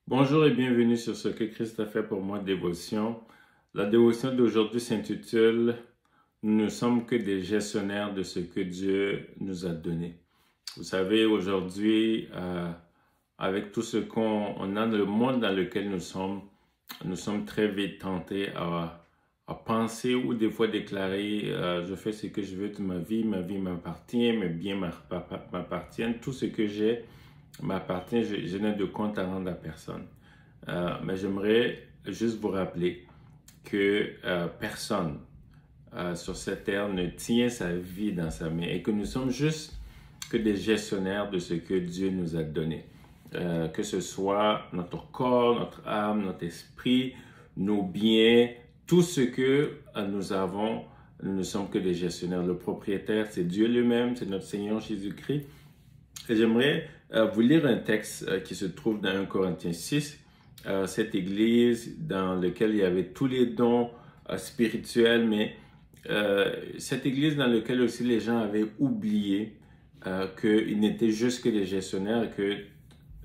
Bonjour et bienvenue sur ce que Christ a fait pour moi, dévotion. La dévotion d'aujourd'hui s'intitule Nous ne sommes que des gestionnaires de ce que Dieu nous a donné. Vous savez, aujourd'hui, avec tout ce qu'on a dans le monde dans lequel nous sommes très vite tentés à penser ou des fois déclarer je fais ce que je veux de ma vie m'appartient, mes biens m'appartiennent, tout ce que j'ai m'appartient, je n'ai de compte à rendre à personne. Mais j'aimerais juste vous rappeler que personne sur cette terre ne tient sa vie dans sa main et que nous sommes juste que des gestionnaires de ce que Dieu nous a donné. Que ce soit notre corps, notre âme, notre esprit, nos biens, tout ce que nous avons, nous ne sommes que des gestionnaires. Le propriétaire, c'est Dieu lui-même, c'est notre Seigneur Jésus-Christ. Et j'aimerais vous lire un texte qui se trouve dans 1 Corinthiens 6, cette église dans laquelle il y avait tous les dons spirituels, mais cette église dans laquelle aussi les gens avaient oublié qu'ils n'étaient juste que des gestionnaires et que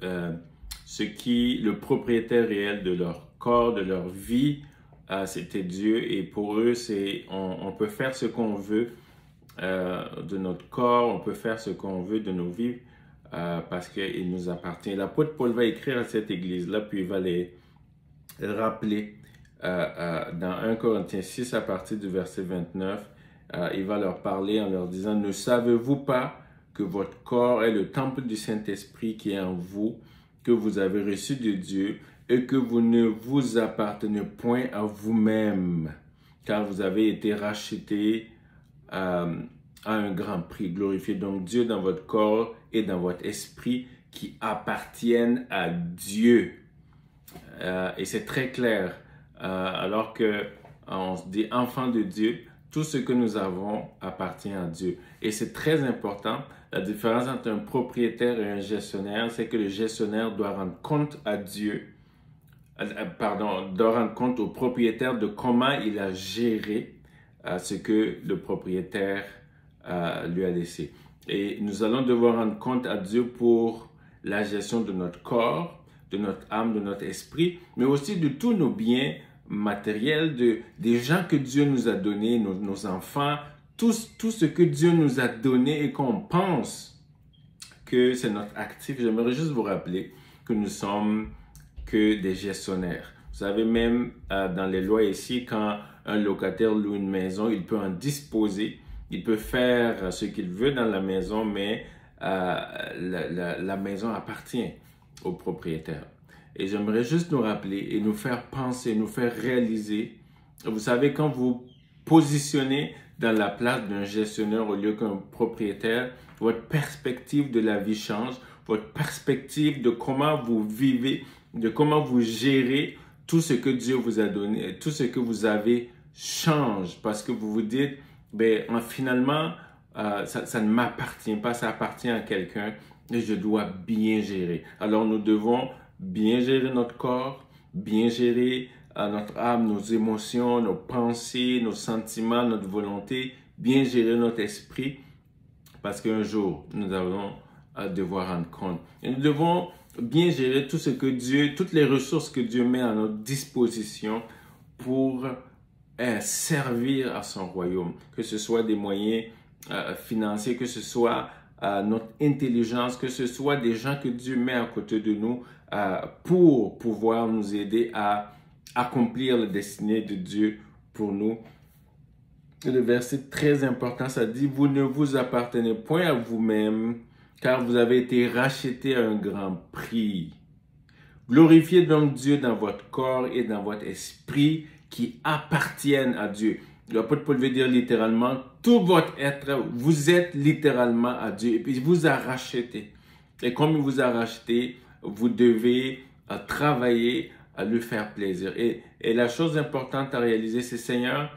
le propriétaire réel de leur corps, de leur vie, c'était Dieu. Et pour eux, on peut faire ce qu'on veut de notre corps, on peut faire ce qu'on veut de nos vies parce qu'il nous appartient. L'apôtre Paul va écrire à cette église-là, puis il va les rappeler dans 1 Corinthiens 6 à partir du verset 29. Il va leur parler en leur disant « Ne savez-vous pas que votre corps est le temple du Saint-Esprit qui est en vous, que vous avez reçu de Dieu et que vous ne vous appartenez point à vous-même, car vous avez été rachetés à un grand prix. Glorifiez donc Dieu dans votre corps et dans votre esprit qui appartiennent à Dieu. » Et c'est très clair. Alors qu'on se dit enfant de Dieu, tout ce que nous avons appartient à Dieu. Et c'est très important. La différence entre un propriétaire et un gestionnaire, c'est que le gestionnaire doit rendre compte à Dieu, doit rendre compte au propriétaire de comment il a géré ce que le propriétaire lui a laissé. Et nous allons devoir rendre compte à Dieu pour la gestion de notre corps, de notre âme, de notre esprit, mais aussi de tous nos biens matériels, des gens que Dieu nous a donnés, nos enfants, tout ce que Dieu nous a donné et qu'on pense que c'est notre actif. J'aimerais juste vous rappeler que nous sommes que des gestionnaires. Vous savez, même dans les lois ici, quand un locataire loue une maison, il peut en disposer, il peut faire ce qu'il veut dans la maison, mais la maison appartient au propriétaire. Et j'aimerais juste nous rappeler et nous faire penser, nous faire réaliser. Vous savez, quand vous positionnez dans la place d'un gestionnaire au lieu qu'un propriétaire, votre perspective de la vie change, votre perspective de comment vous vivez, de comment vous gérez tout ce que Dieu vous a donné, tout ce que vous avez change parce que vous vous dites, ben, finalement, ça ne m'appartient pas, ça appartient à quelqu'un et je dois bien gérer. Alors nous devons bien gérer notre corps, bien gérer notre âme, nos émotions, nos pensées, nos sentiments, notre volonté, bien gérer notre esprit parce qu'un jour, nous allons devoir rendre compte. Et nous devons bien gérer tout ce que Dieu, toutes les ressources que Dieu met à notre disposition pour servir à son royaume, que ce soit des moyens financiers, que ce soit notre intelligence, que ce soit des gens que Dieu met à côté de nous pour pouvoir nous aider à accomplir la destinée de Dieu pour nous. Le verset très important, ça dit « Vous ne vous appartenez point à vous-même, car vous avez été rachetés à un grand prix. Glorifiez donc Dieu dans votre corps et dans votre esprit qui appartiennent à Dieu. » L'apôtre Paul veut dire littéralement, tout votre être, vous êtes littéralement à Dieu. Et puis, il vous a racheté. Et comme il vous a racheté, vous devez travailler à lui faire plaisir. Et la chose importante à réaliser, c'est Seigneur,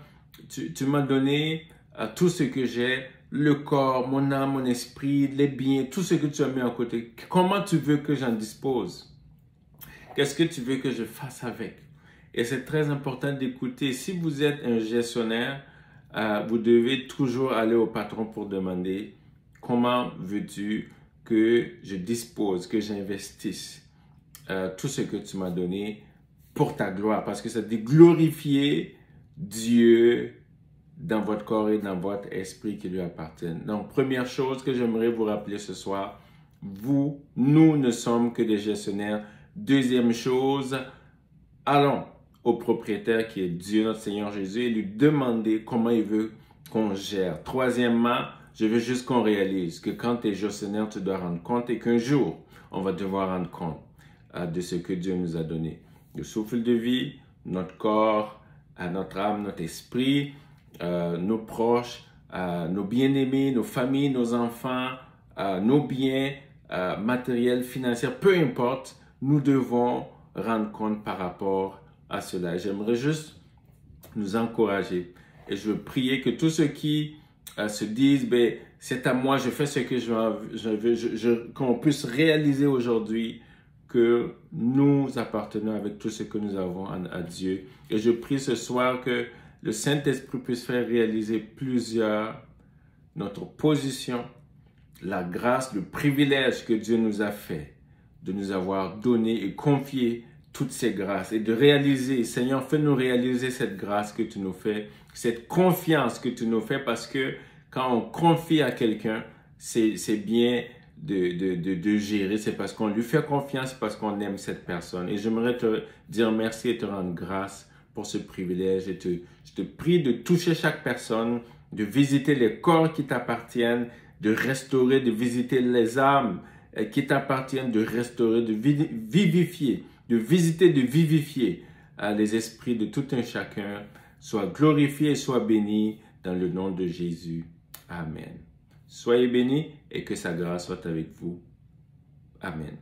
tu m'as donné tout ce que j'ai, le corps, mon âme, mon esprit, les biens, tout ce que tu as mis à côté. Comment tu veux que j'en dispose? Qu'est-ce que tu veux que je fasse avec? Et c'est très important d'écouter. Si vous êtes un gestionnaire, vous devez toujours aller au patron pour demander comment veux-tu que je dispose, que j'investisse. tout ce que tu m'as donné pour ta gloire. Parce que ça dit glorifier Dieu dans votre corps et dans votre esprit qui lui appartiennent. Donc, première chose que j'aimerais vous rappeler ce soir, nous ne sommes que des gestionnaires. Deuxième chose, allons au propriétaire qui est Dieu, notre Seigneur Jésus, et lui demander comment il veut qu'on gère. Troisièmement, je veux juste qu'on réalise que quand tu es gestionnaire, tu dois rendre compte et qu'un jour, on va devoir rendre compte de ce que Dieu nous a donné. Le souffle de vie, notre corps, notre âme, notre esprit, nos proches, nos bien-aimés, nos familles, nos enfants, nos biens matériels, financiers, peu importe, nous devons rendre compte par rapport à cela. J'aimerais juste nous encourager et je veux prier que tous ceux qui se disent, ben, c'est à moi, je fais ce que je veux, qu'on puisse réaliser aujourd'hui que nous appartenons avec tout ce que nous avons à Dieu. Et je prie ce soir que le Saint-Esprit puisse faire réaliser notre position, la grâce, le privilège que Dieu nous a fait de nous avoir donné et confié toutes ces grâces et de réaliser, Seigneur, fais-nous réaliser cette grâce que tu nous fais, cette confiance que tu nous fais parce que quand on confie à quelqu'un, c'est bien de gérer, c'est parce qu'on lui fait confiance, parce qu'on aime cette personne. Et j'aimerais te dire merci et te rendre grâce pour ce privilège. Et je te prie de toucher chaque personne, de visiter les corps qui t'appartiennent, de restaurer, de visiter les âmes qui t'appartiennent, de restaurer, de vivifier, de visiter, de vivifier les esprits de tout un chacun. Sois glorifié et sois béni dans le nom de Jésus. Amen. Soyez bénis et que sa grâce soit avec vous. Amen.